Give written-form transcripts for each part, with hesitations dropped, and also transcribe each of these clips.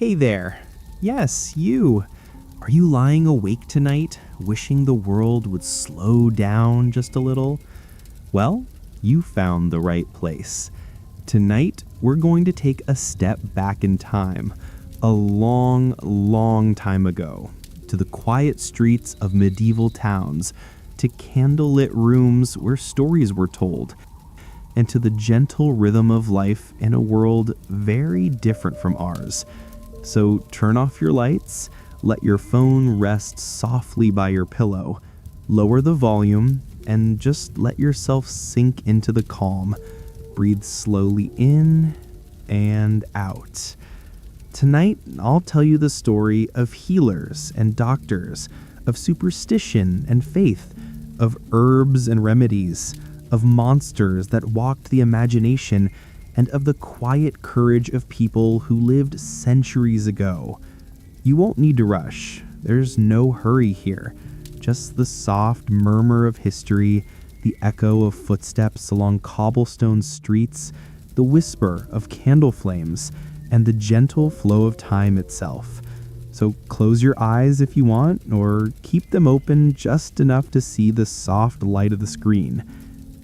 Hey there. Yes, you. Are you lying awake tonight, wishing the world would slow down just a little? Well, you found the right place. Tonight, we're going to take a step back in time, a long, long time ago, to the quiet streets of medieval towns, to candlelit rooms where stories were told, and to the gentle rhythm of life in a world very different from ours. So turn off your lights, let your phone rest softly by your pillow, lower the volume, and just let yourself sink into the calm. Breathe slowly in and out. Tonight, I'll tell you the story of healers and doctors, of superstition and faith, of herbs and remedies, of monsters that walked the imagination, and of the quiet courage of people who lived centuries ago. You won't need to rush. There's no hurry here. Just the soft murmur of history, the echo of footsteps along cobblestone streets, the whisper of candle flames, and the gentle flow of time itself. So close your eyes if you want, or keep them open just enough to see the soft light of the screen.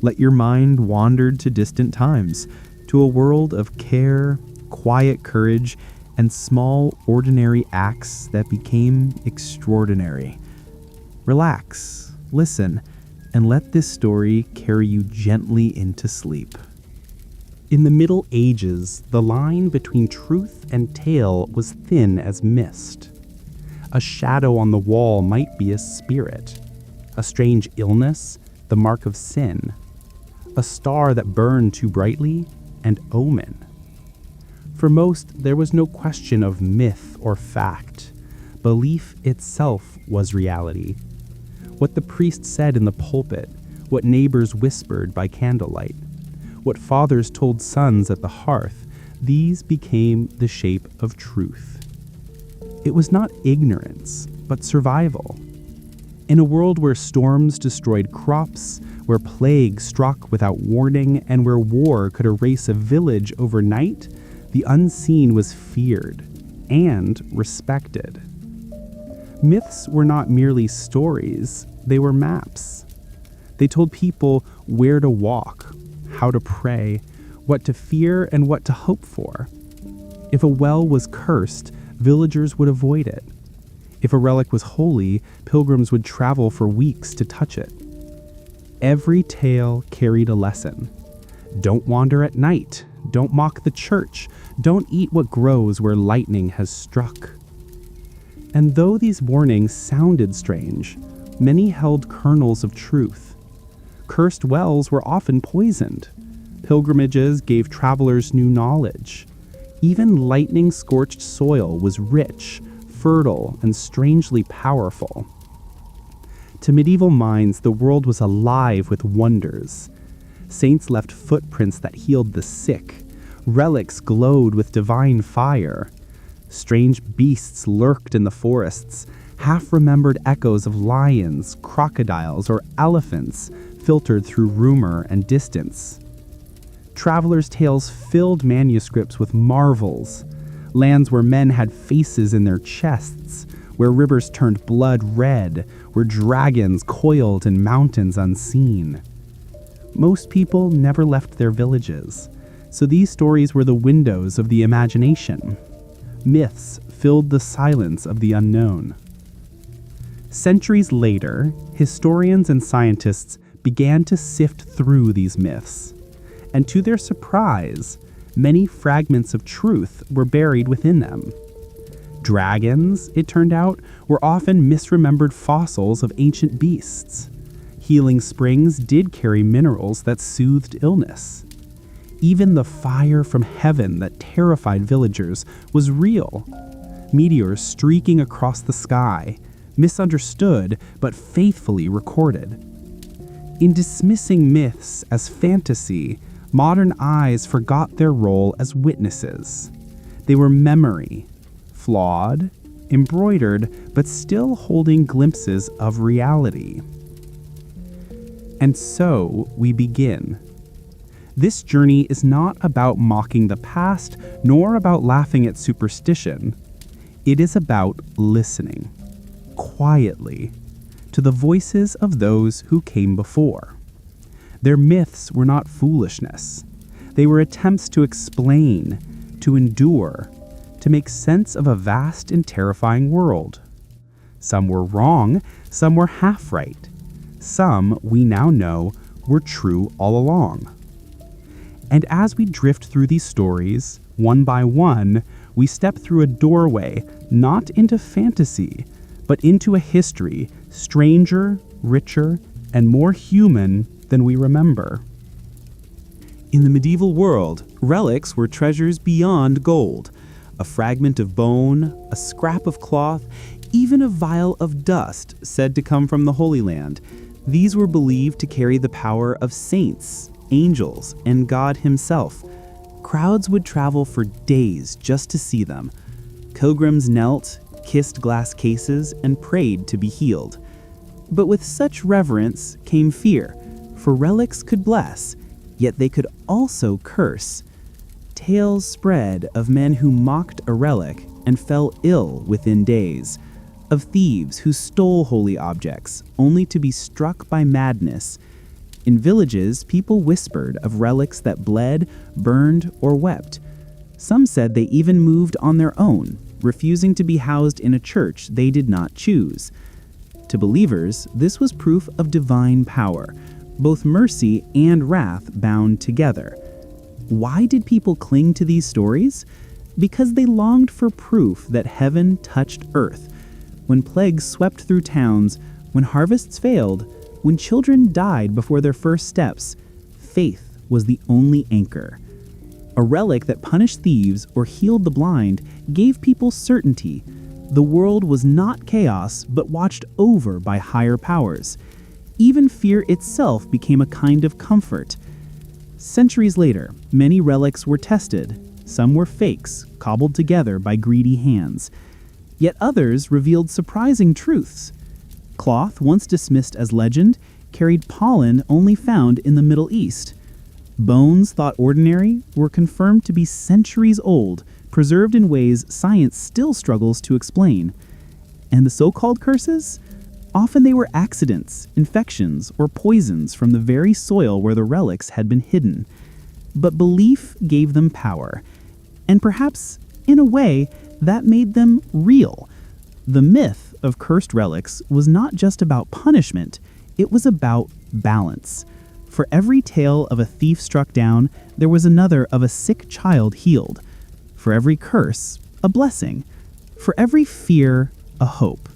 Let your mind wander to distant times, to a world of care, quiet courage, and small, ordinary acts that became extraordinary. Relax, listen, and let this story carry you gently into sleep. In the Middle Ages, the line between truth and tale was thin as mist. A shadow on the wall might be a spirit, a strange illness, the mark of sin, a star that burned too brightly, and omen. For most, there was no question of myth or fact. Belief itself was reality. What the priest said in the pulpit, what neighbors whispered by candlelight, what fathers told sons at the hearth, these became the shape of truth. It was not ignorance, but survival. In a world where storms destroyed crops, where plague struck without warning, and where war could erase a village overnight, the unseen was feared and respected. Myths were not merely stories, they were maps. They told people where to walk, how to pray, what to fear, and what to hope for. If a well was cursed, villagers would avoid it. If a relic was holy, pilgrims would travel for weeks to touch it. Every tale carried a lesson. Don't wander at night. Don't mock the church. Don't eat what grows where lightning has struck. And though these warnings sounded strange, many held kernels of truth. Cursed wells were often poisoned. Pilgrimages gave travelers new knowledge. Even lightning-scorched soil was rich, fertile, and strangely powerful. To medieval minds, the world was alive with wonders. Saints left footprints that healed the sick. Relics glowed with divine fire. Strange beasts lurked in the forests. Half-remembered echoes of lions, crocodiles, or elephants filtered through rumor and distance. Travelers' tales filled manuscripts with marvels. Lands where men had faces in their chests, where rivers turned blood red, where dragons coiled in mountains unseen. Most people never left their villages, so these stories were the windows of the imagination. Myths filled the silence of the unknown. Centuries later, historians and scientists began to sift through these myths, and to their surprise, many fragments of truth were buried within them. Dragons, it turned out, were often misremembered fossils of ancient beasts. Healing springs did carry minerals that soothed illness. Even the fire from heaven that terrified villagers was real. Meteors streaking across the sky, misunderstood but faithfully recorded. In dismissing myths as fantasy, modern eyes forgot their role as witnesses. They were memory, flawed, embroidered, but still holding glimpses of reality. And so we begin. This journey is not about mocking the past, nor about laughing at superstition. It is about listening, quietly, to the voices of those who came before. Their myths were not foolishness. They were attempts to explain, to endure, to make sense of a vast and terrifying world. Some were wrong, some were half right. Some, we now know, were true all along. And as we drift through these stories, one by one, we step through a doorway not into fantasy, but into a history stranger, richer, and more human than we remember. In the medieval world, relics were treasures beyond gold. A fragment of bone, a scrap of cloth, even a vial of dust said to come from the Holy Land. These were believed to carry the power of saints, angels, and God himself. Crowds would travel for days just to see them. Pilgrims knelt, kissed glass cases, and prayed to be healed. But with such reverence came fear, for relics could bless, yet they could also curse. Tales spread of men who mocked a relic and fell ill within days, of thieves who stole holy objects only to be struck by madness. In villages, people whispered of relics that bled, burned, or wept. Some said they even moved on their own, refusing to be housed in a church they did not choose. To believers, this was proof of divine power, both mercy and wrath bound together. Why did people cling to these stories? Because they longed for proof that heaven touched earth. When plagues swept through towns, when harvests failed, when children died before their first steps, faith was the only anchor. A relic that punished thieves or healed the blind gave people certainty. The world was not chaos, but watched over by higher powers. Even fear itself became a kind of comfort. Centuries later, many relics were tested. Some were fakes, cobbled together by greedy hands. Yet others revealed surprising truths. Cloth, once dismissed as legend, carried pollen only found in the Middle East. Bones, thought ordinary, were confirmed to be centuries old, preserved in ways science still struggles to explain. And the so-called curses? Often they were accidents, infections, or poisons from the very soil where the relics had been hidden. But belief gave them power. And perhaps, in a way, that made them real. The myth of cursed relics was not just about punishment, it was about balance. For every tale of a thief struck down, there was another of a sick child healed. For every curse, a blessing. For every fear, a hope.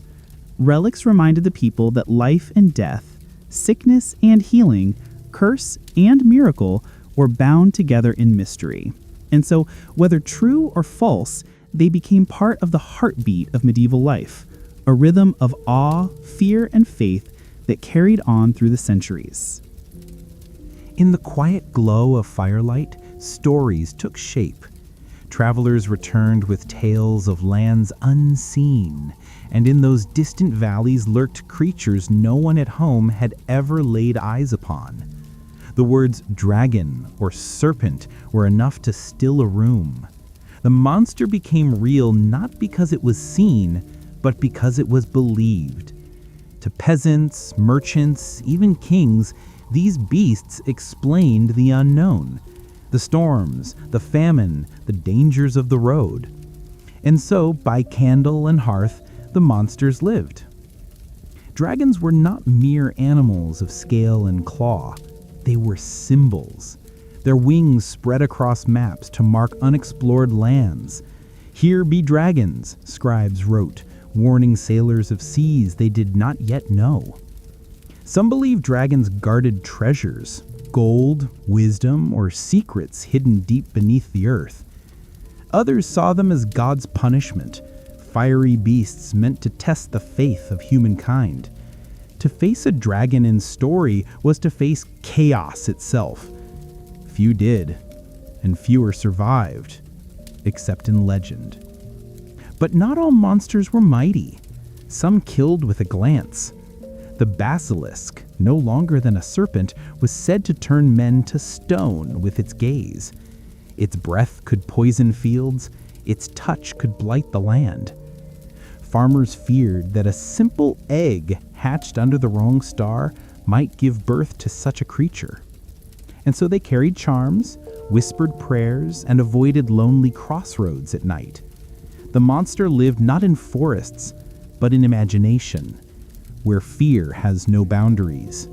Relics reminded the people that life and death, sickness and healing, curse and miracle were bound together in mystery. And so, whether true or false, they became part of the heartbeat of medieval life, a rhythm of awe, fear, and faith that carried on through the centuries. In the quiet glow of firelight, stories took shape. Travelers returned with tales of lands unseen, and in those distant valleys lurked creatures no one at home had ever laid eyes upon. The words dragon or serpent were enough to still a room. The monster became real not because it was seen, but because it was believed. To peasants, merchants, even kings, these beasts explained the unknown, the storms, the famine, the dangers of the road. And so, by candle and hearth, the monsters lived. Dragons were not mere animals of scale and claw. They were symbols. Their wings spread across maps to mark unexplored lands. "Here be dragons," scribes wrote, warning sailors of seas they did not yet know. Some believe dragons guarded treasures, gold, wisdom, or secrets hidden deep beneath the earth. Others saw them as God's punishment, fiery beasts meant to test the faith of humankind. To face a dragon in story was to face chaos itself. Few did, and fewer survived, except in legend. But not all monsters were mighty. Some killed with a glance. The basilisk, no longer than a serpent, was said to turn men to stone with its gaze. Its breath could poison fields, its touch could blight the land. farmers feared that a simple egg hatched under the wrong star might give birth to such a creature. And so they carried charms, whispered prayers, and avoided lonely crossroads at night. The monster lived not in forests, but in imagination, where fear has no boundaries.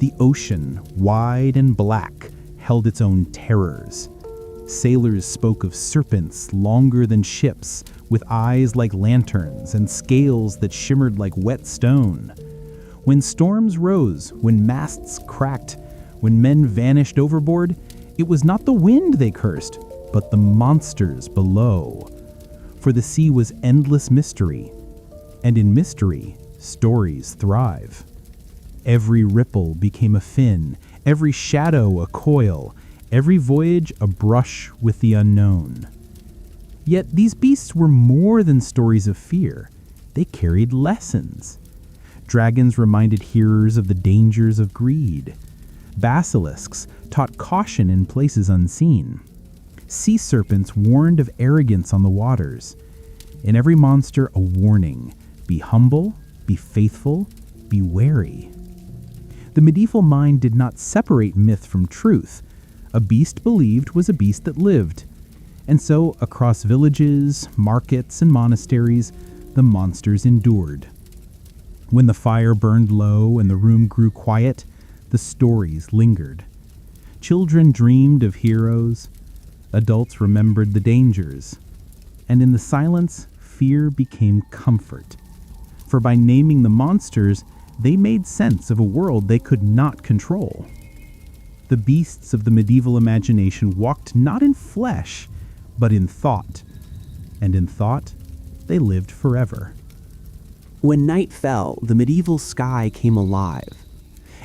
The ocean, wide and black, held its own terrors. Sailors spoke of serpents longer than ships, with eyes like lanterns and scales that shimmered like wet stone. When storms rose, when masts cracked, when men vanished overboard, it was not the wind they cursed, but the monsters below. For the sea was endless mystery, and in mystery, stories thrive. Every ripple became a fin, every shadow a coil, every voyage a brush with the unknown. Yet these beasts were more than stories of fear. They carried lessons. Dragons reminded hearers of the dangers of greed. Basilisks taught caution in places unseen. Sea serpents warned of arrogance on the waters. In every monster a warning: be humble, be faithful, be wary. The medieval mind did not separate myth from truth. A beast believed was a beast that lived. And so, across villages, markets, and monasteries, the monsters endured. When the fire burned low and the room grew quiet, the stories lingered. Children dreamed of heroes. Adults remembered the dangers. And in the silence, fear became comfort. For by naming the monsters, they made sense of a world they could not control. The beasts of the medieval imagination walked not in flesh, but in thought. And in thought, they lived forever. When night fell, the medieval sky came alive.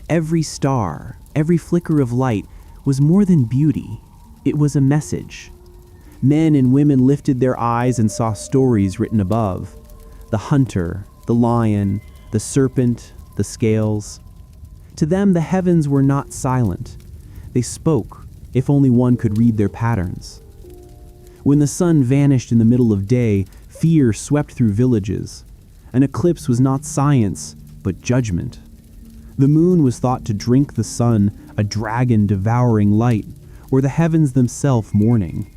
Every star, every flicker of light was more than beauty. It was a message. Men and women lifted their eyes and saw stories written above. The hunter, the lion, the serpent, the scales. To them, the heavens were not silent. They spoke, if only one could read their patterns. When the sun vanished in the middle of day, fear swept through villages. An eclipse was not science, but judgment. The moon was thought to drink the sun, a dragon devouring light, or the heavens themselves mourning.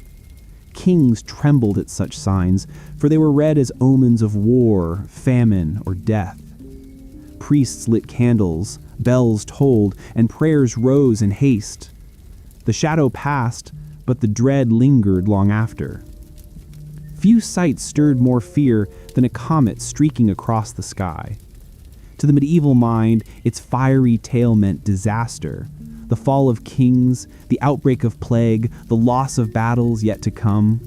Kings trembled at such signs, for they were read as omens of war, famine, or death. Priests lit candles, bells tolled, and prayers rose in haste. The shadow passed, but the dread lingered long after. Few sights stirred more fear than a comet streaking across the sky. To the medieval mind, its fiery tail meant disaster, the fall of kings, the outbreak of plague, the loss of battles yet to come.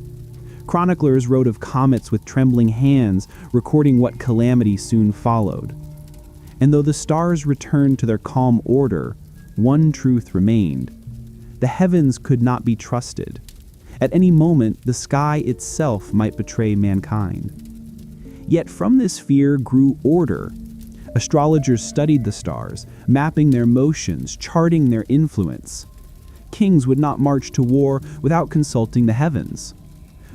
Chroniclers wrote of comets with trembling hands, recording what calamity soon followed. And though the stars returned to their calm order, one truth remained. The heavens could not be trusted. At any moment, the sky itself might betray mankind. Yet from this fear grew order. Astrologers studied the stars, mapping their motions, charting their influence. Kings would not march to war without consulting the heavens.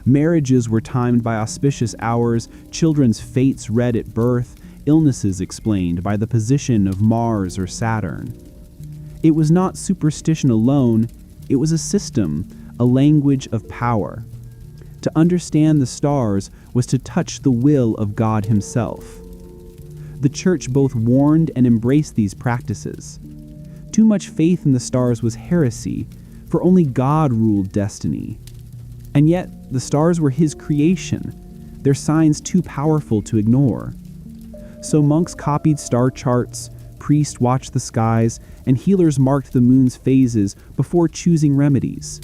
Marriages were timed by auspicious hours, children's fates read at birth, illnesses explained by the position of Mars or Saturn. It was not superstition alone, it was a system, a language of power. To understand the stars was to touch the will of God himself. The church both warned and embraced these practices. Too much faith in the stars was heresy, for only God ruled destiny. And yet, the stars were his creation, their signs too powerful to ignore. So monks copied star charts, priests watched the skies, and healers marked the moon's phases before choosing remedies.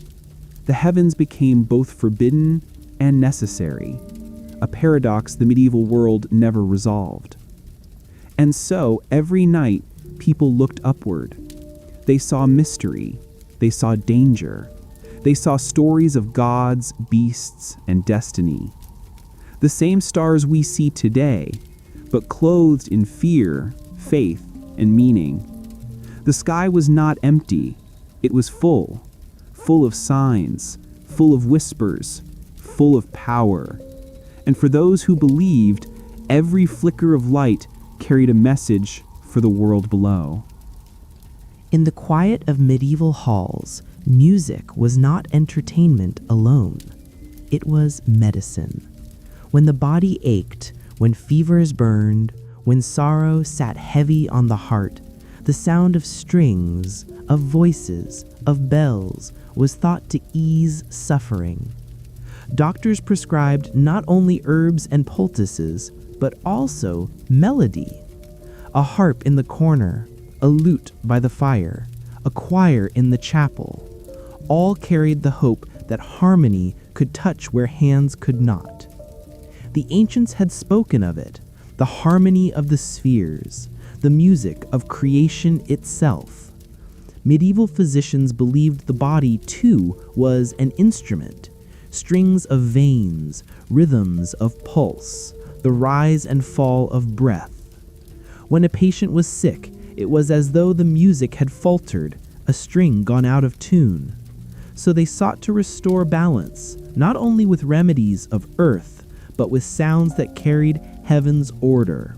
The heavens became both forbidden and necessary, a paradox the medieval world never resolved. And so, every night, people looked upward. They saw mystery. They saw danger. They saw stories of gods, beasts, and destiny. The same stars we see today, but clothed in fear, faith, and meaning. The sky was not empty. It was full of signs, full of whispers, full of power. And for those who believed, Every flicker of light carried a message for the world below. In the quiet of medieval halls, music was not entertainment alone. It was medicine. When the body ached, when fevers burned, when sorrow sat heavy on the heart, the sound of strings, of voices, of bells was thought to ease suffering. Doctors prescribed not only herbs and poultices, but also melody. A harp in the corner, a lute by the fire, a choir in the chapel, all carried the hope that harmony could touch where hands could not. The ancients had spoken of it, the harmony of the spheres, the music of creation itself. Medieval physicians believed the body, too, was an instrument, strings of veins, rhythms of pulse, the rise and fall of breath. When a patient was sick, it was as though the music had faltered, a string gone out of tune. So they sought to restore balance, not only with remedies of earth, but with sounds that carried heaven's order.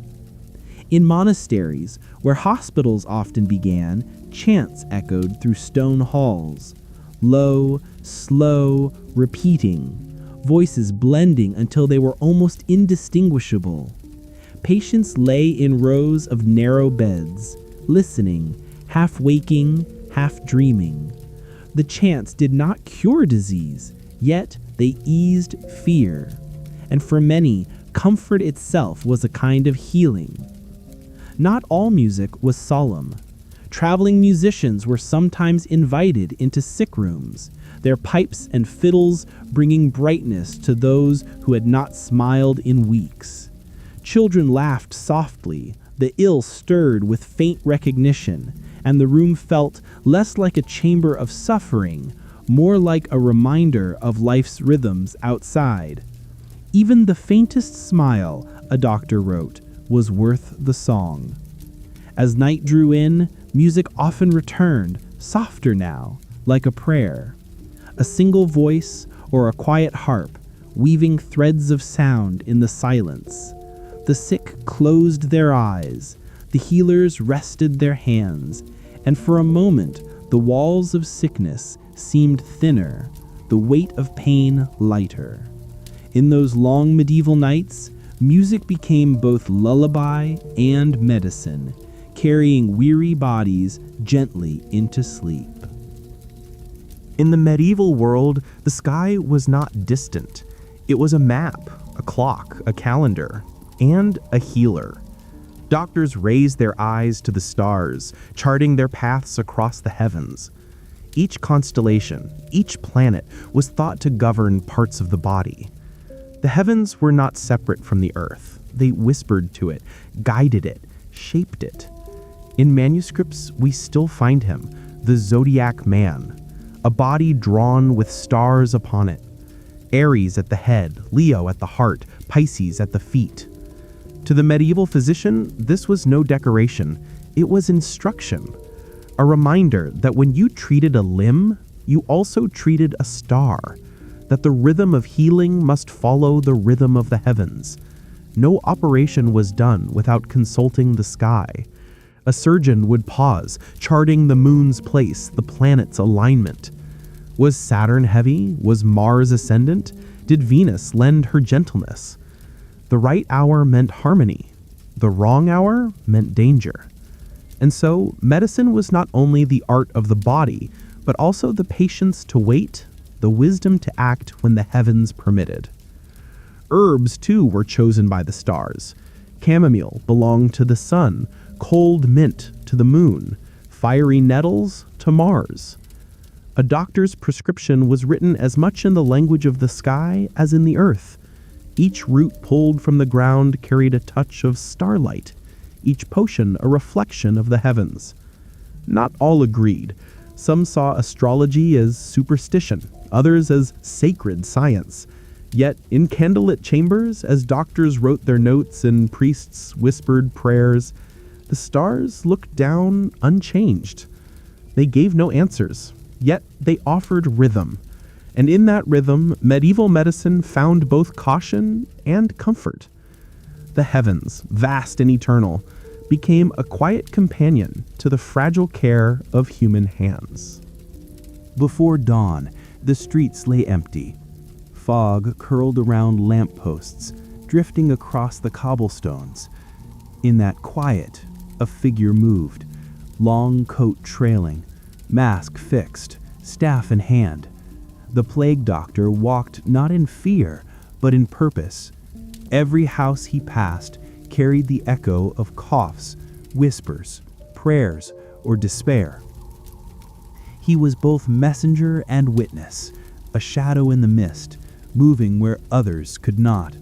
In monasteries, where hospitals often began, chants echoed through stone halls, low, slow, repeating, voices blending until they were almost indistinguishable. Patients lay in rows of narrow beds, listening, half waking, half dreaming. The chants did not cure disease, yet they eased fear. And for many, comfort itself was a kind of healing. Not all music was solemn. Traveling musicians were sometimes invited into sick rooms, their pipes and fiddles bringing brightness to those who had not smiled in weeks. Children laughed softly, the ill stirred with faint recognition, and the room felt less like a chamber of suffering, more like a reminder of life's rhythms outside. Even the faintest smile, a doctor wrote, was worth the song. As night drew in, music often returned, softer now, like a prayer. A single voice or a quiet harp, weaving threads of sound in the silence. The sick closed their eyes, the healers rested their hands, and for a moment the walls of sickness seemed thinner, the weight of pain lighter. In those long medieval nights, music became both lullaby and medicine, carrying weary bodies gently into sleep. In the medieval world, the sky was not distant. It was a map, a clock, a calendar, and a healer. Doctors raised their eyes to the stars, charting their paths across the heavens. Each constellation, each planet was thought to govern parts of the body. The heavens were not separate from the earth. They whispered to it, guided it, shaped it. In manuscripts, we still find him, the zodiac man, a body drawn with stars upon it. Aries at the head, Leo at the heart, Pisces at the feet. To the medieval physician, this was no decoration. It was instruction. A reminder that when you treated a limb, you also treated a star. That the rhythm of healing must follow the rhythm of the heavens. No operation was done without consulting the sky. A surgeon would pause, charting the moon's place, the planet's alignment. Was Saturn heavy? Was Mars ascendant? Did Venus lend her gentleness? The right hour meant harmony. The wrong hour meant danger. And so, medicine was not only the art of the body, but also the patience to wait, the wisdom to act when the heavens permitted. Herbs, too, were chosen by the stars. Chamomile belonged to the sun, cold mint to the moon, fiery nettles to Mars. A doctor's prescription was written as much in the language of the sky as in the earth. Each root pulled from the ground carried a touch of starlight, each potion a reflection of the heavens. Not all agreed. Some saw astrology as superstition, others as sacred science. Yet in candlelit chambers, as doctors wrote their notes and priests whispered prayers, the stars looked down unchanged. They gave no answers, yet they offered rhythm. And in that rhythm, medieval medicine found both caution and comfort. the heavens, vast and eternal, became a quiet companion to the fragile care of human hands. Before dawn, the streets lay empty. Fog curled around lampposts, drifting across the cobblestones. In that quiet, a figure moved, long coat trailing, mask fixed, staff in hand. The plague doctor walked not in fear, but in purpose. Every house he passed carried the echo of coughs, whispers, prayers, or despair. He was both messenger and witness, a shadow in the mist, moving where others could not.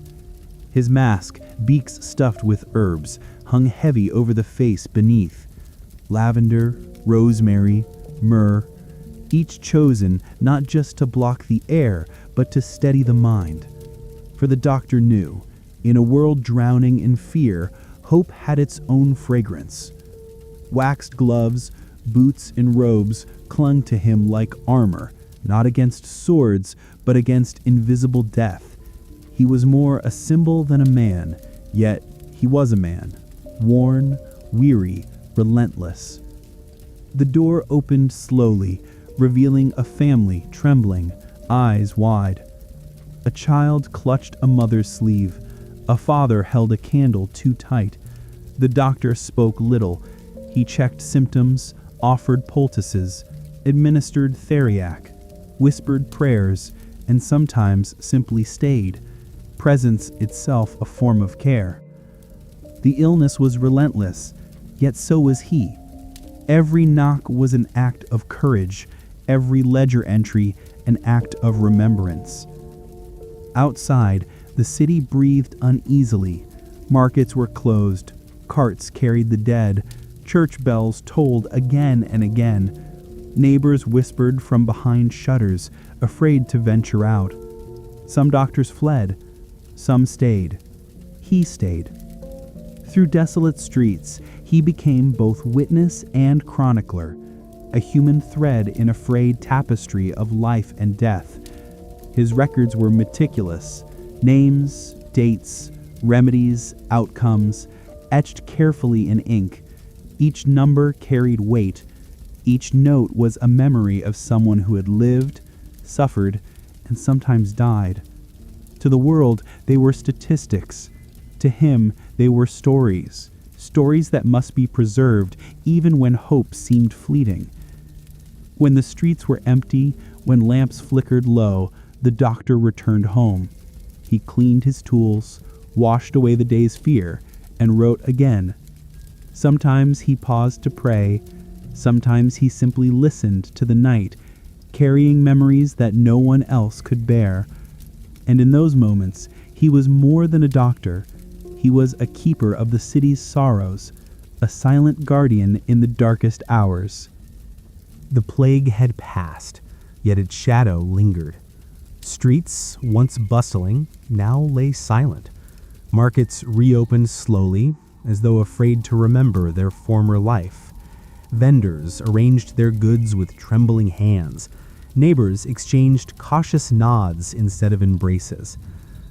His mask, beaks stuffed with herbs, hung heavy over the face beneath. Lavender, rosemary, myrrh, each chosen not just to block the air, but to steady the mind. For the doctor knew, in a world drowning in fear, hope had its own fragrance. Waxed gloves, boots, and robes clung to him like armor, not against swords, but against invisible death. He was more a symbol than a man, yet he was a man, worn, weary, relentless. The door opened slowly, revealing a family trembling, eyes wide. A child clutched a mother's sleeve. A father held a candle too tight. The doctor spoke little. He checked symptoms, offered poultices, administered theriac, whispered prayers, and sometimes simply stayed, presence itself a form of care. The illness was relentless, yet so was he. Every knock was an act of courage, every ledger entry an act of remembrance. Outside, the city breathed uneasily. Markets were closed, carts carried the dead, church bells tolled again and again. Neighbors whispered from behind shutters, afraid to venture out. Some doctors fled, some stayed. He stayed. Through desolate streets, he became both witness and chronicler, a human thread in a frayed tapestry of life and death. His records were meticulous, names, dates, remedies, outcomes, etched carefully in ink. Each number carried weight. Each note was a memory of someone who had lived, suffered, and sometimes died. To the world, they were statistics. To him, they were stories, stories that must be preserved even when hope seemed fleeting. When the streets were empty, when lamps flickered low, the doctor returned home. He cleaned his tools, washed away the day's fear, and wrote again. Sometimes he paused to pray, sometimes he simply listened to the night, carrying memories that no one else could bear. And in those moments, he was more than a doctor. He was a keeper of the city's sorrows, a silent guardian in the darkest hours. The plague had passed, yet its shadow lingered. Streets, once bustling, now lay silent. Markets reopened slowly, as though afraid to remember their former life. Vendors arranged their goods with trembling hands. Neighbors exchanged cautious nods instead of embraces.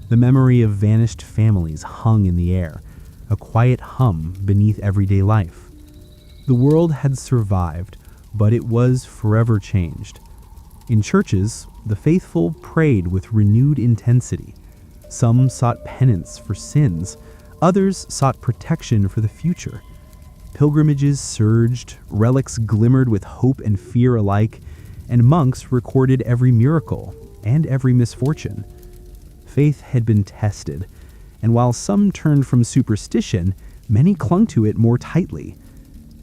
The memory of vanished families hung in the air, a quiet hum beneath everyday life. The world had survived, but it was forever changed. In churches, the faithful prayed with renewed intensity. Some sought penance for sins, others sought protection for the future. Pilgrimages surged, relics glimmered with hope and fear alike, and monks recorded every miracle and every misfortune. Faith had been tested, and while some turned from superstition, many clung to it more tightly.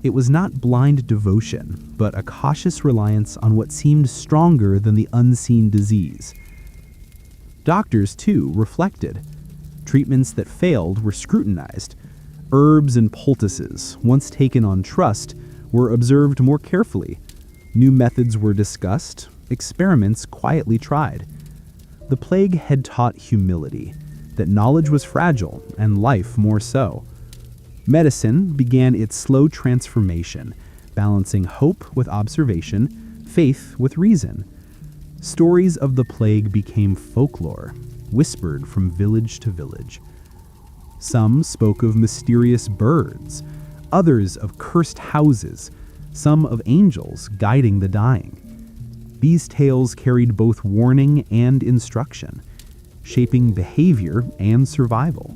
It was not blind devotion, but a cautious reliance on what seemed stronger than the unseen disease. Doctors, too, reflected. Treatments that failed were scrutinized. Herbs and poultices, once taken on trust, were observed more carefully. New methods were discussed, experiments quietly tried. The plague had taught humility, that knowledge was fragile and life more so. Medicine began its slow transformation, balancing hope with observation, faith with reason. Stories of the plague became folklore, whispered from village to village. Some spoke of mysterious birds, others of cursed houses, some of angels guiding the dying. These tales carried both warning and instruction, shaping behavior and survival.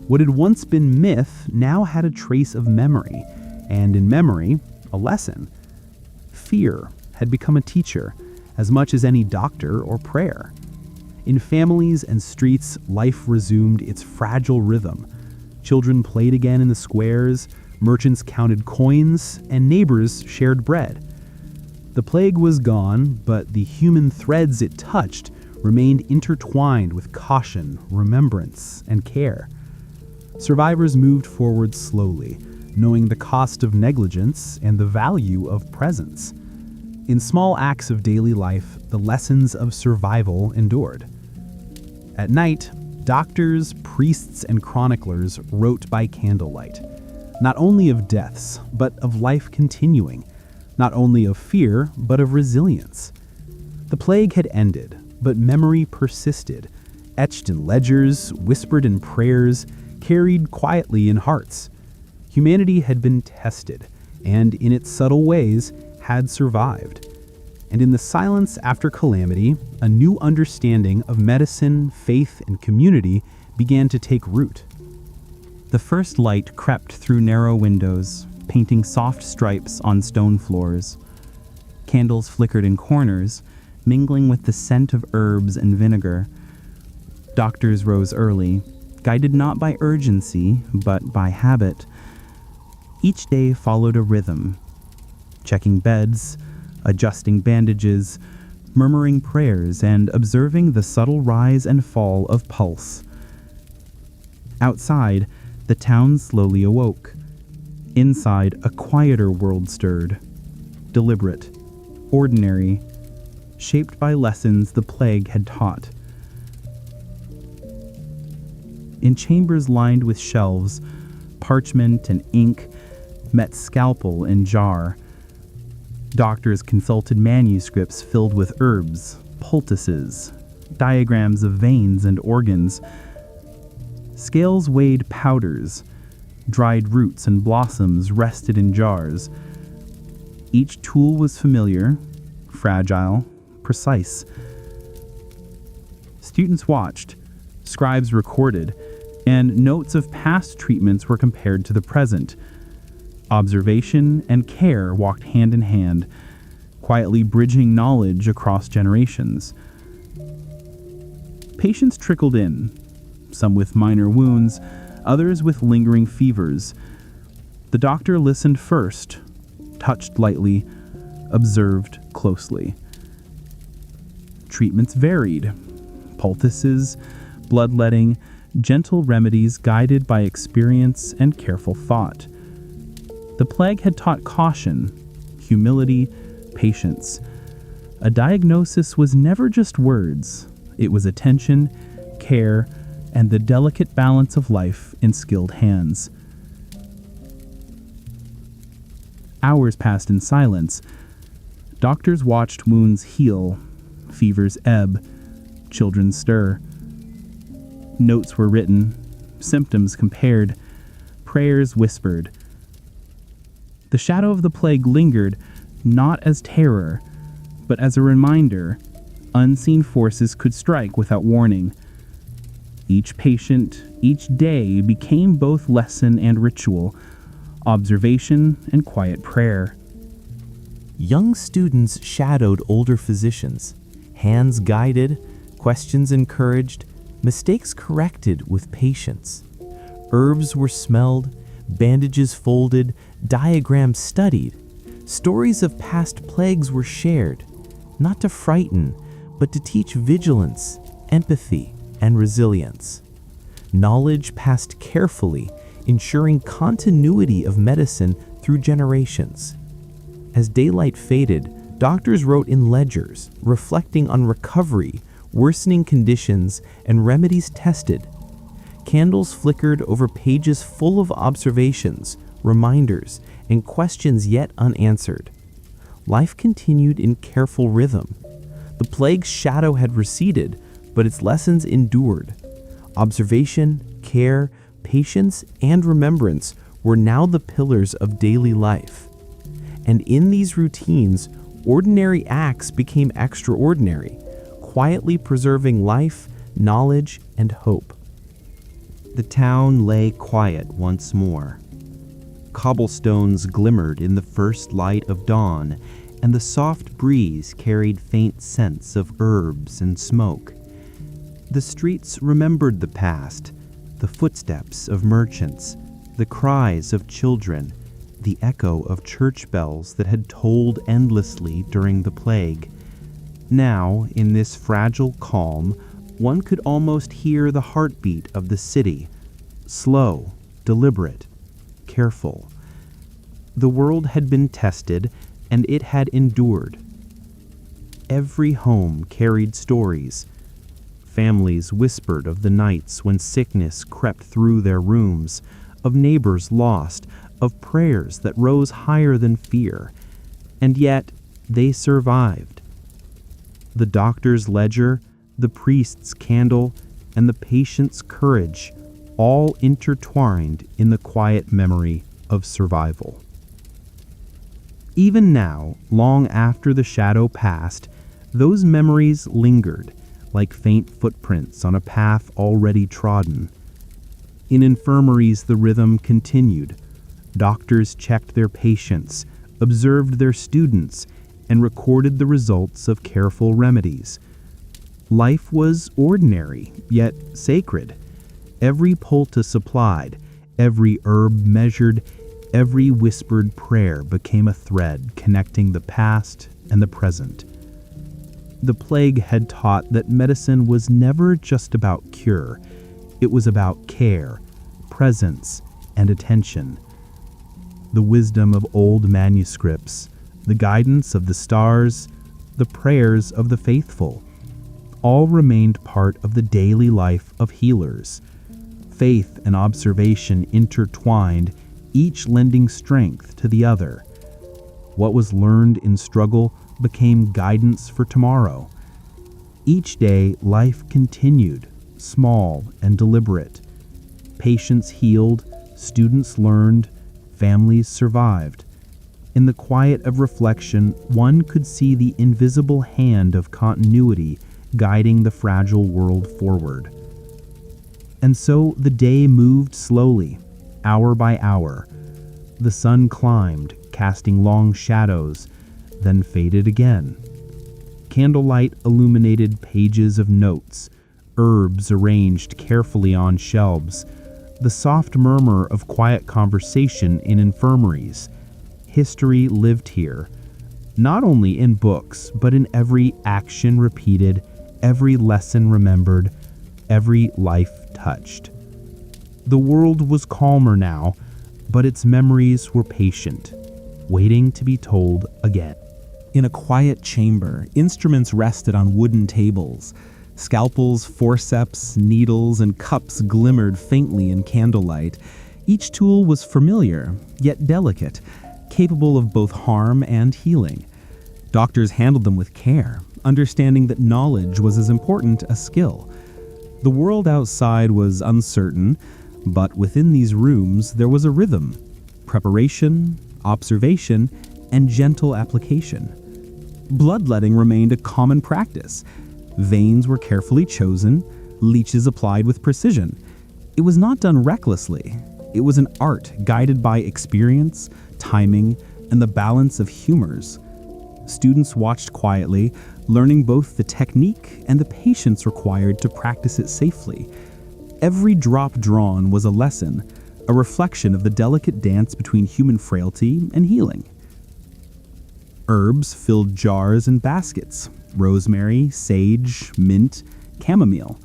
What had once been myth now had a trace of memory, and in memory, a lesson. Fear had become a teacher, as much as any doctor or prayer. In families and streets, life resumed its fragile rhythm. Children played again in the squares, merchants counted coins, and neighbors shared bread. The plague was gone, but the human threads it touched remained intertwined with caution, remembrance, and care. Survivors moved forward slowly, knowing the cost of negligence and the value of presence. In small acts of daily life, the lessons of survival endured. At night, doctors, priests, and chroniclers wrote by candlelight, not only of deaths, but of life continuing, not only of fear, but of resilience. The plague had ended, but memory persisted, etched in ledgers, whispered in prayers, carried quietly in hearts. Humanity had been tested, and in its subtle ways had survived. And in the silence after calamity, a new understanding of medicine, faith, and community began to take root. The first light crept through narrow windows, painting soft stripes on stone floors. Candles flickered in corners, mingling with the scent of herbs and vinegar. Doctors rose early, guided not by urgency, but by habit. Each day followed a rhythm, checking beds, adjusting bandages, murmuring prayers, and observing the subtle rise and fall of pulse. Outside, the town slowly awoke. Inside, a quieter world stirred, deliberate, ordinary, shaped by lessons the plague had taught. In chambers lined with shelves, parchment and ink met scalpel and jar. Doctors consulted manuscripts filled with herbs, poultices, diagrams of veins and organs. Scales weighed powders. Dried roots and blossoms rested in jars. Each tool was familiar, fragile, precise. Students watched, scribes recorded, and notes of past treatments were compared to the present. Observation and care walked hand in hand, quietly bridging knowledge across generations. Patients trickled in, some with minor wounds, others with lingering fevers. The doctor listened first, touched lightly, observed closely. Treatments varied: poultices, bloodletting, gentle remedies guided by experience and careful thought. The plague had taught caution, humility, patience. A diagnosis was never just words. It was attention, care, and the delicate balance of life in skilled hands. Hours passed in silence. Doctors watched wounds heal, fevers ebb, children stir. Notes were written, symptoms compared, prayers whispered. The shadow of the plague lingered, not as terror, but as a reminder. Unseen forces could strike without warning. Each patient, each day became both lesson and ritual, observation and quiet prayer. Young students shadowed older physicians, hands guided, questions encouraged, mistakes corrected with patience. Herbs were smelled, bandages folded, diagrams studied. Stories of past plagues were shared, not to frighten, but to teach vigilance, empathy, and resilience. Knowledge passed carefully, ensuring continuity of medicine through generations. As daylight faded, doctors wrote in ledgers, reflecting on recovery, worsening conditions, and remedies tested. Candles flickered over pages full of observations, reminders, and questions yet unanswered. Life continued in careful rhythm. The plague's shadow had receded, but its lessons endured. Observation, care, Patience and remembrance were now the pillars of daily life. And in these routines, ordinary acts became extraordinary, quietly preserving life, knowledge, and hope. The town lay quiet once more. Cobblestones glimmered in the first light of dawn, and the soft breeze carried faint scents of herbs and smoke. The streets remembered the past, the footsteps of merchants, the cries of children, the echo of church bells that had tolled endlessly during the plague. Now, in this fragile calm, one could almost hear the heartbeat of the city, slow, deliberate, careful. The world had been tested, and it had endured. Every home carried stories. Families whispered of the nights when sickness crept through their rooms, of neighbors lost, of prayers that rose higher than fear. And yet, they survived. The doctor's ledger, the priest's candle, and the patient's courage, all intertwined in the quiet memory of survival. Even now, long after the shadow passed, those memories lingered, like faint footprints on a path already trodden. In infirmaries, the rhythm continued. Doctors checked their patients, observed their students, and recorded the results of careful remedies. Life was ordinary, yet sacred. Every poultice applied, every herb measured, every whispered prayer became a thread connecting the past and the present. The plague had taught that medicine was never just about cure. It was about care, presence, and attention. The wisdom of old manuscripts, the guidance of the stars, the prayers of the faithful, all remained part of the daily life of healers. Faith and observation intertwined, each lending strength to the other. What was learned in struggle became guidance for tomorrow. Each day, life continued, small and deliberate. Patients healed, students learned, families survived. In the quiet of reflection, one could see the invisible hand of continuity guiding the fragile world forward. And so the day moved slowly, hour by hour. The sun climbed, casting long shadows, then faded again. Candlelight illuminated pages of notes, herbs arranged carefully on shelves, the soft murmur of quiet conversation in infirmaries. History lived here, not only in books, but in every action repeated, every lesson remembered, every life touched. The world was calmer now, but its memories were patient, waiting to be told again. In a quiet chamber, instruments rested on wooden tables. Scalpels, forceps, needles, and cups glimmered faintly in candlelight. Each tool was familiar, yet delicate, capable of both harm and healing. Doctors handled them with care, understanding that knowledge was as important as skill. The world outside was uncertain, but within these rooms there was a rhythm: preparation, observation, and gentle application. Bloodletting remained a common practice. Veins were carefully chosen, leeches applied with precision. It was not done recklessly. It was an art guided by experience, timing, and the balance of humors. Students watched quietly, learning both the technique and the patience required to practice it safely. Every drop drawn was a lesson, a reflection of the delicate dance between human frailty and healing. Herbs filled jars and baskets: rosemary, sage, mint, chamomile.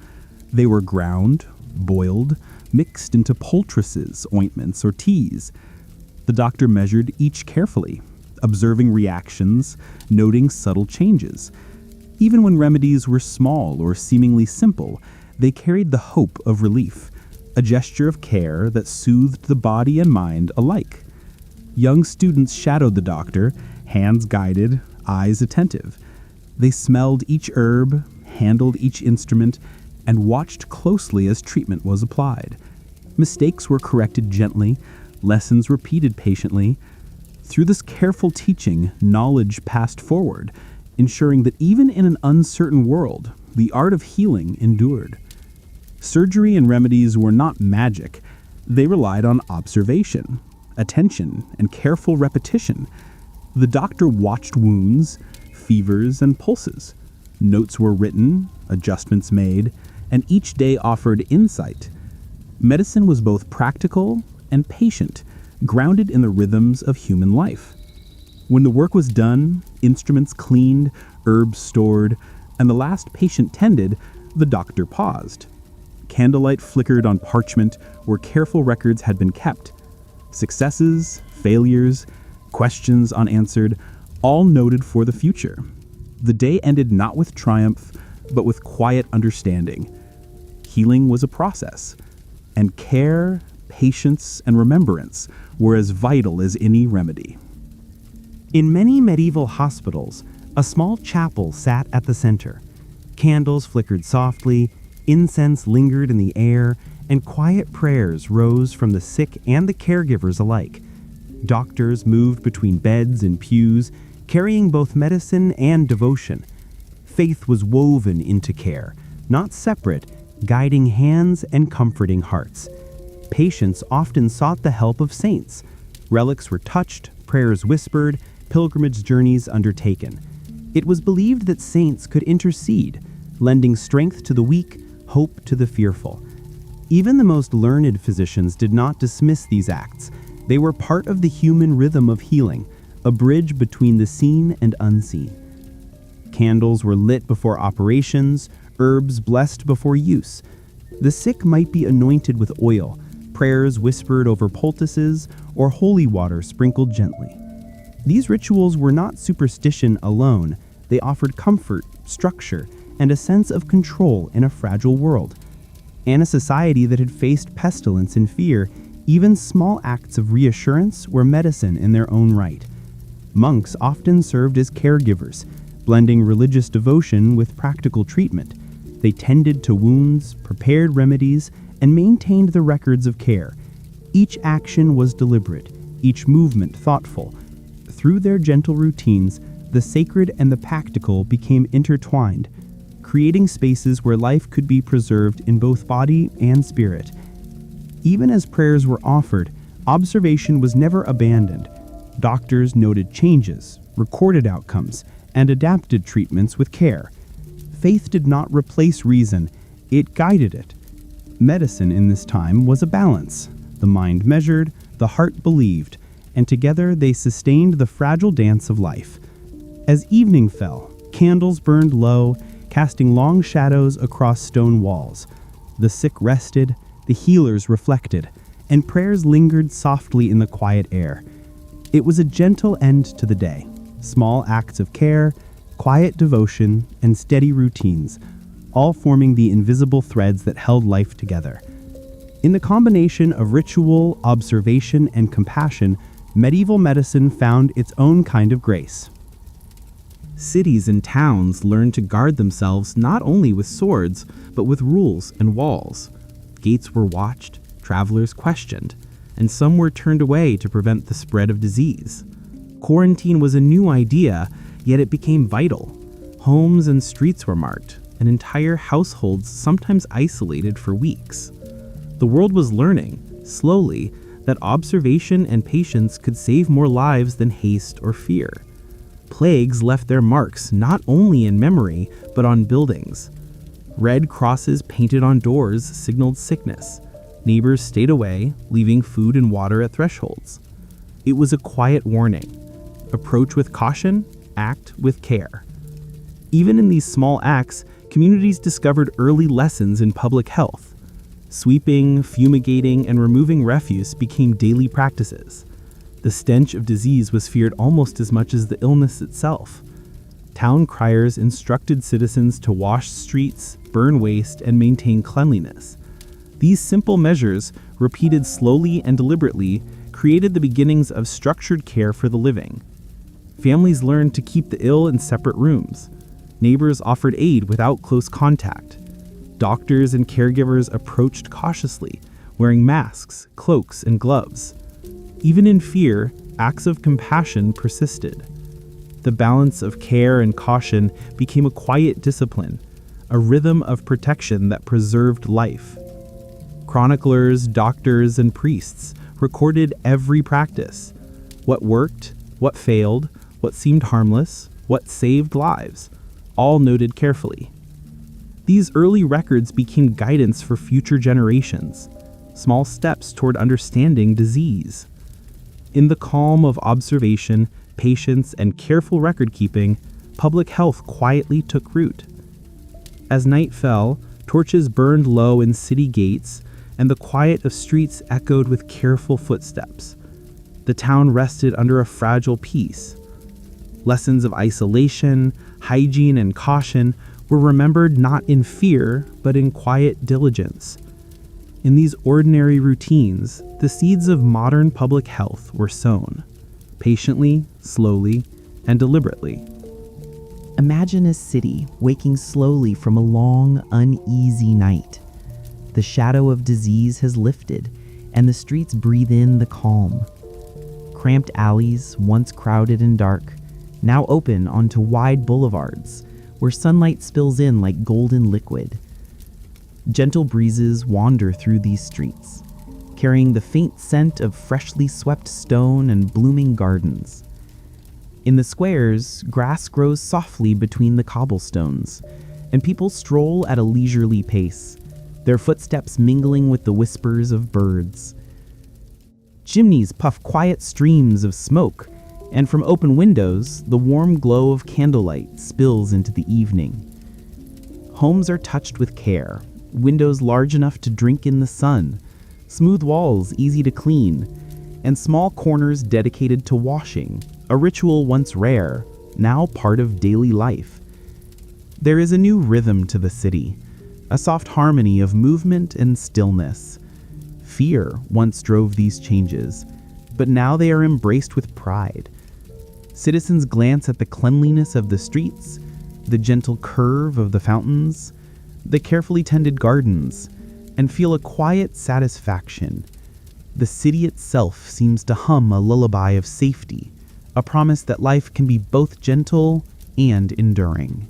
They were ground, boiled, mixed into poultices, ointments, or teas. The doctor measured each carefully, observing reactions, noting subtle changes. Even when remedies were small or seemingly simple, they carried the hope of relief, a gesture of care that soothed the body and mind alike. Young students shadowed the doctor, hands guided, eyes attentive. They smelled each herb, handled each instrument, and watched closely as treatment was applied. Mistakes were corrected gently, lessons repeated patiently. Through this careful teaching, knowledge passed forward, ensuring that even in an uncertain world, the art of healing endured. Surgery and remedies were not magic. They relied on observation, attention, and careful repetition. The doctor watched wounds, fevers, and pulses. Notes were written, adjustments made, and each day offered insight. Medicine was both practical and patient, grounded in the rhythms of human life. When the work was done, instruments cleaned, herbs stored, and the last patient tended, the doctor paused. Candlelight flickered on parchment where careful records had been kept. Successes, failures, questions unanswered, all noted for the future. The day ended not with triumph, but with quiet understanding. Healing was a process, and care, patience, and remembrance were as vital as any remedy. In many medieval hospitals, a small chapel sat at the center. Candles flickered softly, incense lingered in the air, and quiet prayers rose from the sick and the caregivers alike. Doctors moved between beds and pews, carrying both medicine and devotion. Faith was woven into care, not separate, guiding hands and comforting hearts. Patients often sought the help of saints. Relics were touched, prayers whispered, pilgrimage journeys undertaken. It was believed that saints could intercede, lending strength to the weak, hope to the fearful. Even the most learned physicians did not dismiss these acts. They were part of the human rhythm of healing, a bridge between the seen and unseen. Candles were lit before operations, herbs blessed before use. The sick might be anointed with oil, prayers whispered over poultices, or holy water sprinkled gently. These rituals were not superstition alone. They offered comfort, structure, and a sense of control in a fragile world. In a society that had faced pestilence and fear, even small acts of reassurance were medicine in their own right. Monks often served as caregivers, blending religious devotion with practical treatment. They tended to wounds, prepared remedies, and maintained the records of care. Each action was deliberate, each movement thoughtful. Through their gentle routines, the sacred and the practical became intertwined, creating spaces where life could be preserved in both body and spirit. Even as prayers were offered, observation was never abandoned. Doctors noted changes, recorded outcomes, and adapted treatments with care. Faith did not replace reason, it guided it. Medicine in this time was a balance. The mind measured, the heart believed, and together they sustained the fragile dance of life. As evening fell, candles burned low, casting long shadows across stone walls. The sick rested, the healers reflected, and prayers lingered softly in the quiet air. It was a gentle end to the day. Small acts of care, quiet devotion, and steady routines, all forming the invisible threads that held life together. In the combination of ritual, observation, and compassion, medieval medicine found its own kind of grace. Cities and towns learned to guard themselves not only with swords, but with rules and walls. Gates were watched, travelers questioned, and some were turned away to prevent the spread of disease. Quarantine was a new idea, yet it became vital. Homes and streets were marked, and entire households sometimes isolated for weeks. The world was learning, slowly, that observation and patience could save more lives than haste or fear. Plagues left their marks not only in memory, but on buildings. Red crosses painted on doors signaled sickness. Neighbors stayed away, leaving food and water at thresholds. It was a quiet warning. Approach with caution, act with care. Even in these small acts, communities discovered early lessons in public health. Sweeping, fumigating, and removing refuse became daily practices. The stench of disease was feared almost as much as the illness itself. Town criers instructed citizens to wash streets, burn waste, and maintain cleanliness. These simple measures, repeated slowly and deliberately, created the beginnings of structured care for the living. Families learned to keep the ill in separate rooms. Neighbors offered aid without close contact. Doctors and caregivers approached cautiously, wearing masks, cloaks, and gloves. Even in fear, acts of compassion persisted. The balance of care and caution became a quiet discipline, a rhythm of protection that preserved life. Chroniclers, doctors, and priests recorded every practice: what worked, what failed, what seemed harmless, what saved lives, all noted carefully. These early records became guidance for future generations, small steps toward understanding disease. In the calm of observation, patience, and careful record-keeping, public health quietly took root. As night fell, torches burned low in city gates, and the quiet of streets echoed with careful footsteps. The town rested under a fragile peace. Lessons of isolation, hygiene, and caution were remembered not in fear, but in quiet diligence. In these ordinary routines, the seeds of modern public health were sown, patiently, slowly, and deliberately. Imagine a city waking slowly from a long, uneasy night. The shadow of disease has lifted, and the streets breathe in the calm. Cramped alleys, once crowded and dark, now open onto wide boulevards, where sunlight spills in like golden liquid. Gentle breezes wander through these streets, carrying the faint scent of freshly swept stone and blooming gardens. In the squares, grass grows softly between the cobblestones, and people stroll at a leisurely pace, their footsteps mingling with the whispers of birds. Chimneys puff quiet streams of smoke, and from open windows, the warm glow of candlelight spills into the evening. Homes are touched with care, windows large enough to drink in the sun, smooth walls easy to clean, and small corners dedicated to washing, a ritual once rare, now part of daily life. There is a new rhythm to the city, a soft harmony of movement and stillness. Fear once drove these changes, but now they are embraced with pride. Citizens glance at the cleanliness of the streets, the gentle curve of the fountains, the carefully tended gardens, and feel a quiet satisfaction. The city itself seems to hum a lullaby of safety, a promise that life can be both gentle and enduring.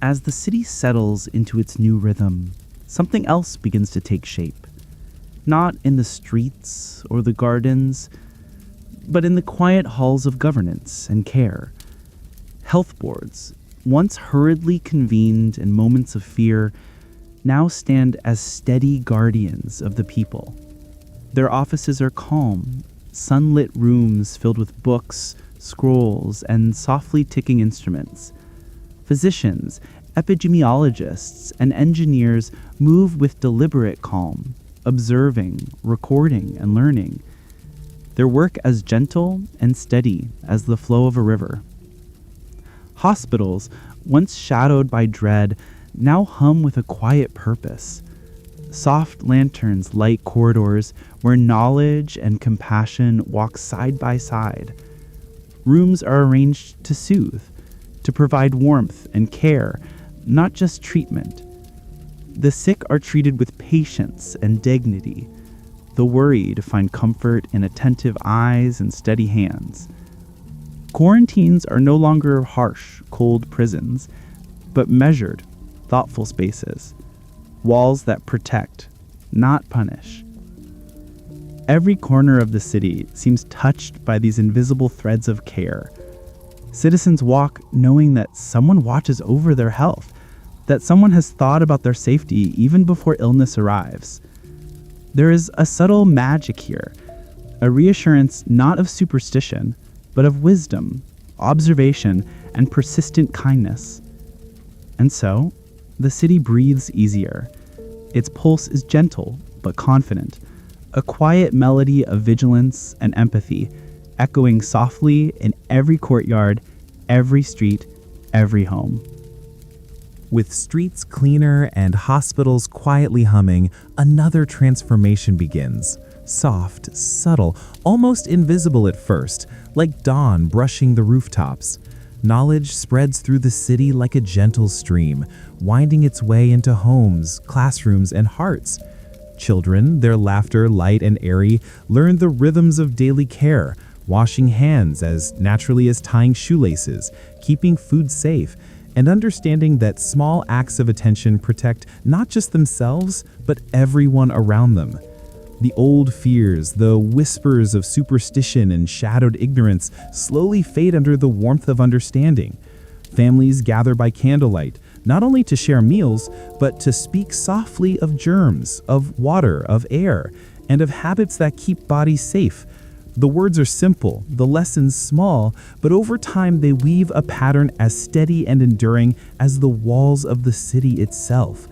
As the city settles into its new rhythm, something else begins to take shape. Not in the streets or the gardens, but in the quiet halls of governance and care. Health boards, once hurriedly convened in moments of fear, now stand as steady guardians of the people. Their offices are calm, sunlit rooms filled with books, scrolls, and softly ticking instruments. Physicians, epidemiologists, and engineers move with deliberate calm, observing, recording, and learning. Their work as gentle and steady as the flow of a river. Hospitals, once shadowed by dread, now hum with a quiet purpose. Soft lanterns light corridors where knowledge and compassion walk side by side. Rooms are arranged to soothe, to provide warmth and care, not just treatment. The sick are treated with patience and dignity. The worried find comfort in attentive eyes and steady hands. Quarantines are no longer harsh, cold prisons, but measured, thoughtful spaces. Walls that protect, not punish. Every corner of the city seems touched by these invisible threads of care. Citizens walk knowing that someone watches over their health, that someone has thought about their safety even before illness arrives. There is a subtle magic here, a reassurance not of superstition, but of wisdom, observation, and persistent kindness. And so, the city breathes easier. Its pulse is gentle but confident, a quiet melody of vigilance and empathy, echoing softly in every courtyard, every street, every home. With streets cleaner and hospitals quietly humming, another transformation begins. Soft, subtle, almost invisible at first, like dawn brushing the rooftops. Knowledge spreads through the city like a gentle stream, winding its way into homes, classrooms, and hearts. Children, their laughter light and airy, learn the rhythms of daily care, washing hands as naturally as tying shoelaces, keeping food safe, and understanding that small acts of attention protect not just themselves, but everyone around them. The old fears, the whispers of superstition and shadowed ignorance slowly fade under the warmth of understanding. Families gather by candlelight, not only to share meals, but to speak softly of germs, of water, of air, and of habits that keep bodies safe. The words are simple, the lessons small, but over time they weave a pattern as steady and enduring as the walls of the city itself.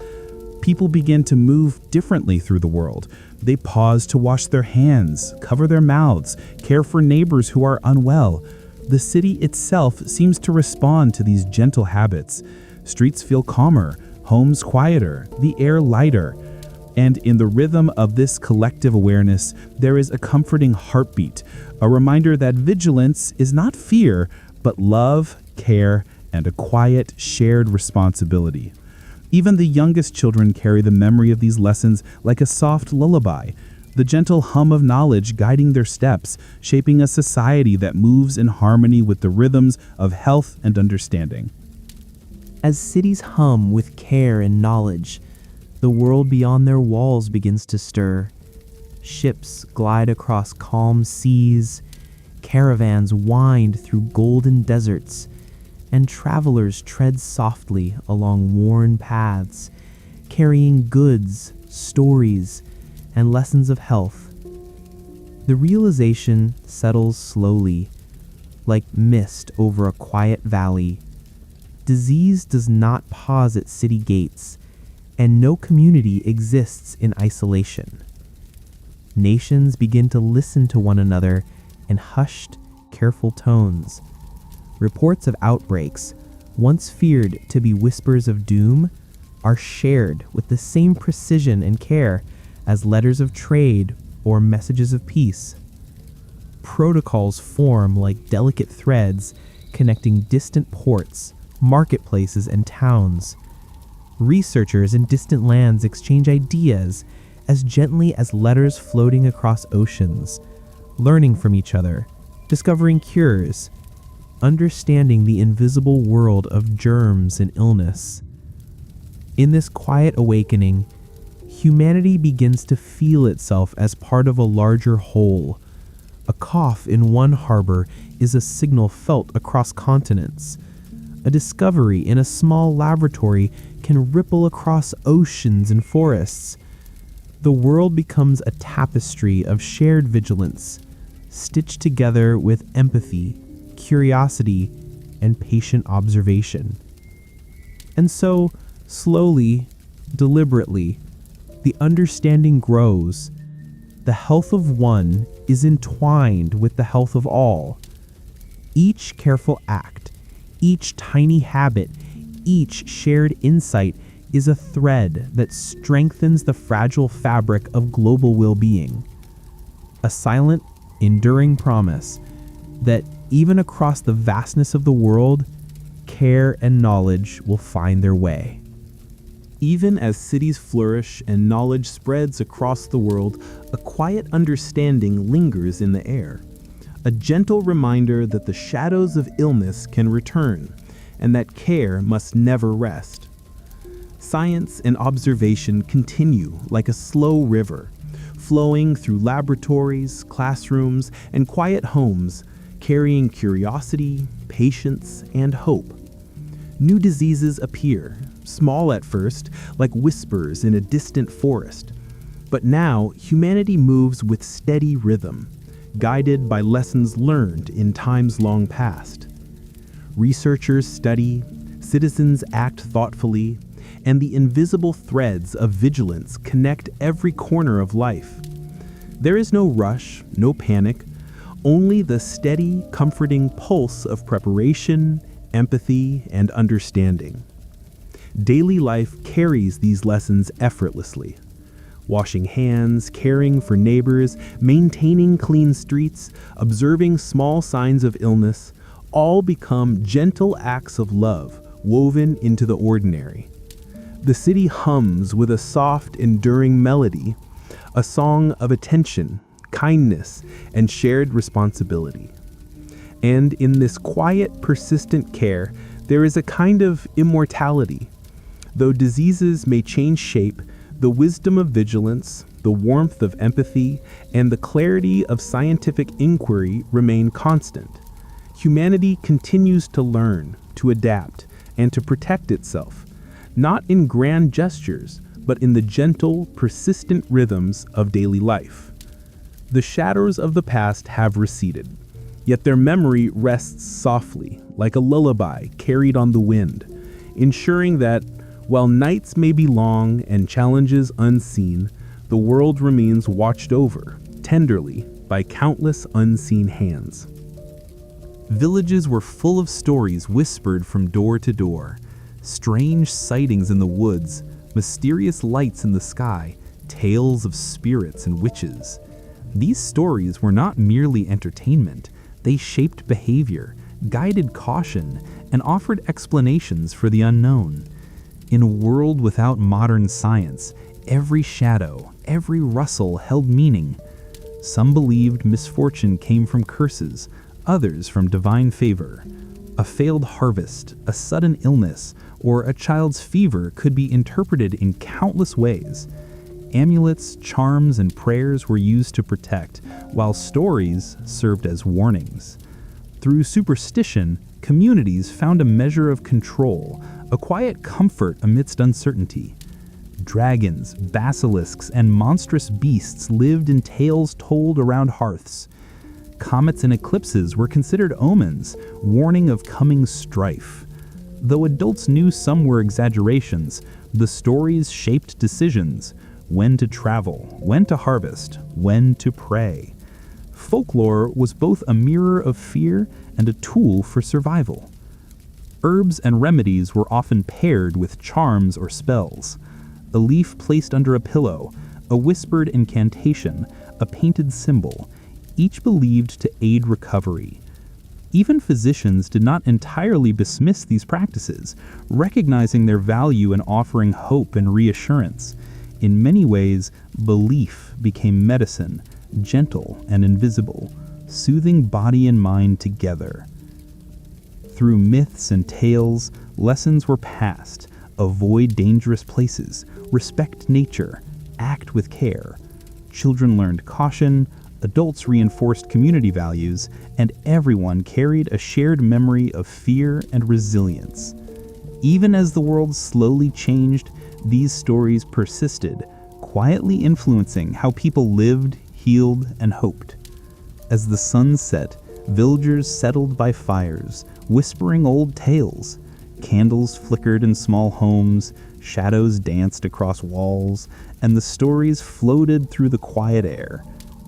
People begin to move differently through the world. They pause to wash their hands, cover their mouths, care for neighbors who are unwell. The city itself seems to respond to these gentle habits. Streets feel calmer, homes quieter, the air lighter. And in the rhythm of this collective awareness, there is a comforting heartbeat, a reminder that vigilance is not fear, but love, care, and a quiet, shared responsibility. Even the youngest children carry the memory of these lessons like a soft lullaby, the gentle hum of knowledge guiding their steps, shaping a society that moves in harmony with the rhythms of health and understanding. As cities hum with care and knowledge, the world beyond their walls begins to stir. Ships glide across calm seas, caravans wind through golden deserts, and travelers tread softly along worn paths, carrying goods, stories, and lessons of health. The realization settles slowly, like mist over a quiet valley. Disease does not pause at city gates, and no community exists in isolation. Nations begin to listen to one another in hushed, careful tones. Reports of outbreaks, once feared to be whispers of doom, are shared with the same precision and care as letters of trade or messages of peace. Protocols form like delicate threads connecting distant ports, marketplaces, and towns. Researchers in distant lands exchange ideas as gently as letters floating across oceans, learning from each other, discovering cures, understanding the invisible world of germs and illness. In this quiet awakening, humanity begins to feel itself as part of a larger whole. A cough in one harbor is a signal felt across continents. A discovery in a small laboratory can ripple across oceans and forests. The world becomes a tapestry of shared vigilance, stitched together with empathy, curiosity, and patient observation. And so, slowly, deliberately, the understanding grows. The health of one is entwined with the health of all. Each careful act, each tiny habit, each shared insight is a thread that strengthens the fragile fabric of global well-being. A silent, enduring promise that even across the vastness of the world, care and knowledge will find their way. Even as cities flourish and knowledge spreads across the world, a quiet understanding lingers in the air. A gentle reminder that the shadows of illness can return, and that care must never rest. Science and observation continue like a slow river, flowing through laboratories, classrooms, and quiet homes, carrying curiosity, patience, and hope. New diseases appear, small at first, like whispers in a distant forest. But now, humanity moves with steady rhythm, guided by lessons learned in times long past. Researchers study, citizens act thoughtfully, and the invisible threads of vigilance connect every corner of life. There is no rush, no panic, only the steady, comforting pulse of preparation, empathy, and understanding. Daily life carries these lessons effortlessly. Washing hands, caring for neighbors, maintaining clean streets, observing small signs of illness, all become gentle acts of love woven into the ordinary. The city hums with a soft, enduring melody, a song of attention, kindness, and shared responsibility. And in this quiet, persistent care, there is a kind of immortality. Though diseases may change shape, the wisdom of vigilance, the warmth of empathy, and the clarity of scientific inquiry remain constant. Humanity continues to learn, to adapt, and to protect itself, not in grand gestures, but in the gentle, persistent rhythms of daily life. The shadows of the past have receded, yet their memory rests softly, like a lullaby carried on the wind, ensuring that, while nights may be long and challenges unseen, the world remains watched over, tenderly, by countless unseen hands. Villages were full of stories whispered from door to door, strange sightings in the woods, mysterious lights in the sky, tales of spirits and witches. These stories were not merely entertainment, they shaped behavior, guided caution, and offered explanations for the unknown. In a world without modern science, every shadow, every rustle held meaning. Some believed misfortune came from curses, others from divine favor. A failed harvest, a sudden illness, or a child's fever could be interpreted in countless ways. Amulets, charms, and prayers were used to protect, while stories served as warnings. Through superstition, communities found a measure of control, a quiet comfort amidst uncertainty. Dragons, basilisks, and monstrous beasts lived in tales told around hearths. Comets and eclipses were considered omens, warning of coming strife. Though adults knew some were exaggerations, the stories shaped decisions: when to travel, when to harvest, when to pray. Folklore was both a mirror of fear and a tool for survival. Herbs and remedies were often paired with charms or spells. A leaf placed under a pillow, a whispered incantation, a painted symbol, each believed to aid recovery. Even physicians did not entirely dismiss these practices, recognizing their value and offering hope and reassurance. In many ways, belief became medicine, gentle and invisible, soothing body and mind together. Through myths and tales, lessons were passed: avoid dangerous places, respect nature, act with care. Children learned caution, adults reinforced community values, and everyone carried a shared memory of fear and resilience. Even as the world slowly changed, these stories persisted, quietly influencing how people lived, healed, and hoped. As the sun set, villagers settled by fires, whispering old tales. Candles flickered in small homes, shadows danced across walls, and the stories floated through the quiet air.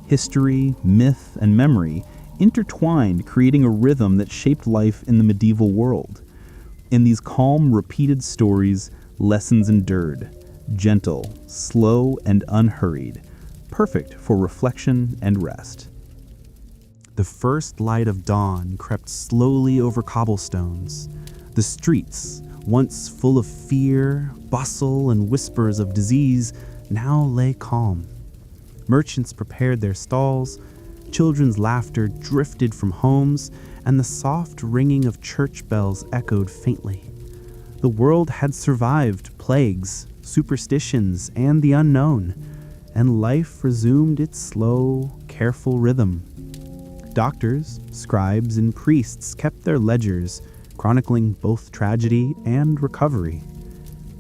History, myth, and memory intertwined, creating a rhythm that shaped life in the medieval world. In these calm, repeated stories, lessons endured, gentle, slow, and unhurried, perfect for reflection and rest. The first light of dawn crept slowly over cobblestones. The streets, once full of fear, bustle, and whispers of disease, now lay calm. Merchants prepared their stalls, children's laughter drifted from homes, and the soft ringing of church bells echoed faintly. The world had survived plagues, superstitions, and the unknown, and life resumed its slow, careful rhythm. Doctors, scribes, and priests kept their ledgers, chronicling both tragedy and recovery.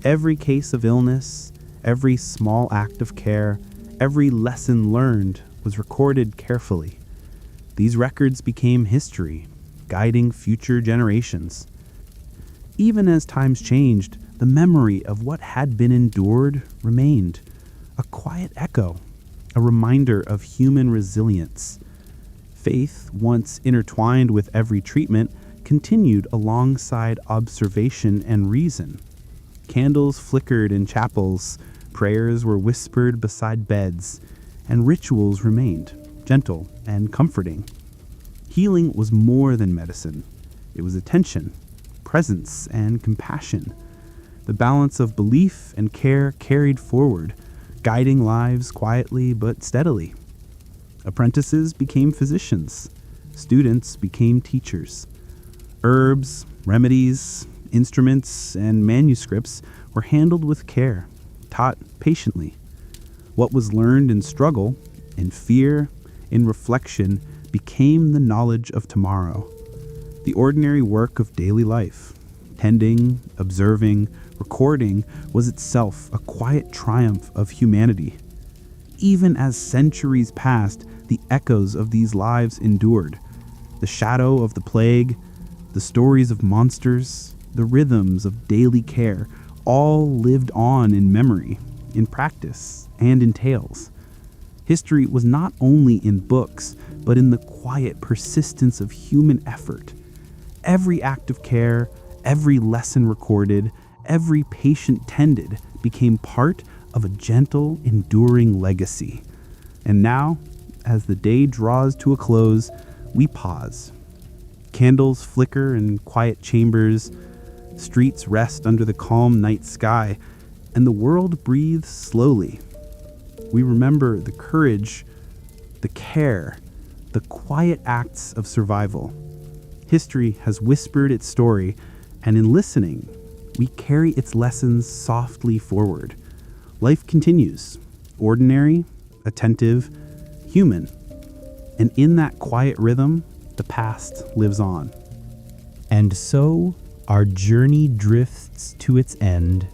Every case of illness, every small act of care, every lesson learned was recorded carefully. These records became history, guiding future generations. Even as times changed, the memory of what had been endured remained, a quiet echo, a reminder of human resilience. Faith, once intertwined with every treatment, continued alongside observation and reason. Candles flickered in chapels, prayers were whispered beside beds, and rituals remained, gentle and comforting. Healing was more than medicine. It was attention, presence, and compassion. The balance of belief and care carried forward, guiding lives quietly but steadily. Apprentices became physicians. Students became teachers. Herbs, remedies, instruments, and manuscripts were handled with care, taught patiently. What was learned in struggle, in fear, in reflection, became the knowledge of tomorrow. The ordinary work of daily life, tending, observing, recording, was itself a quiet triumph of humanity. Even as centuries passed, the echoes of these lives endured. The shadow of the plague, the stories of monsters, the rhythms of daily care, all lived on in memory, in practice, and in tales. History was not only in books, but in the quiet persistence of human effort. Every act of care, every lesson recorded, every patient tended became part of a gentle, enduring legacy. And now, as the day draws to a close, we pause. Candles flicker in quiet chambers, streets rest under the calm night sky, and the world breathes slowly. We remember the courage, the care, the quiet acts of survival. History has whispered its story, and in listening, we carry its lessons softly forward. Life continues, ordinary, attentive, human. And in that quiet rhythm, the past lives on. And so, our journey drifts to its end.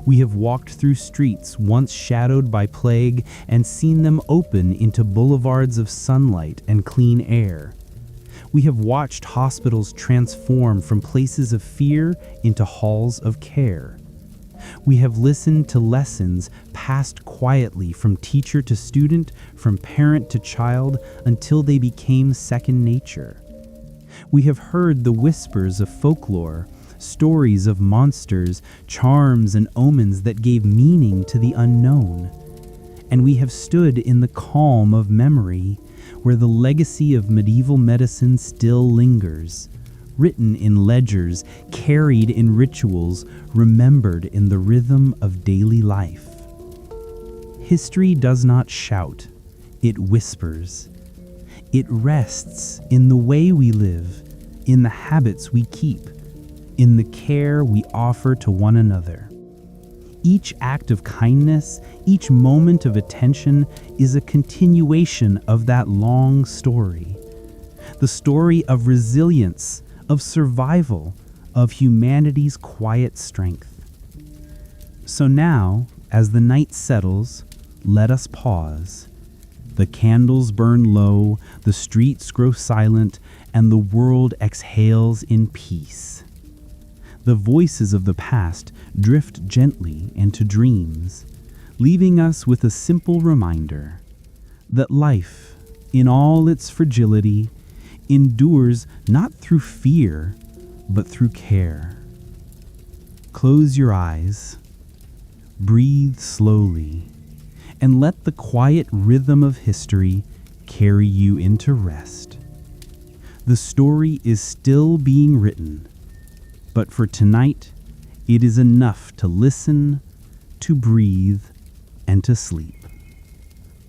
We have walked through streets once shadowed by plague and seen them open into boulevards of sunlight and clean air. We have watched hospitals transform from places of fear into halls of care. We have listened to lessons passed quietly from teacher to student, from parent to child, until they became second nature. We have heard the whispers of folklore, stories of monsters, charms and omens that gave meaning to the unknown. And we have stood in the calm of memory, where the legacy of medieval medicine still lingers, written in ledgers, carried in rituals, remembered in the rhythm of daily life. History does not shout, it whispers. It rests in the way we live, in the habits we keep, in the care we offer to one another. Each act of kindness, each moment of attention is a continuation of that long story. The story of resilience, of survival, of humanity's quiet strength. So now, as the night settles, let us pause. The candles burn low, the streets grow silent, and the world exhales in peace. The voices of the past drift gently into dreams, leaving us with a simple reminder that life, in all its fragility, endures not through fear, but through care. Close your eyes, breathe slowly, and let the quiet rhythm of history carry you into rest. The story is still being written, but for tonight, it is enough to listen, to breathe, and to sleep.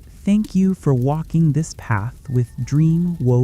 Thank you for walking this path with Dream Woven.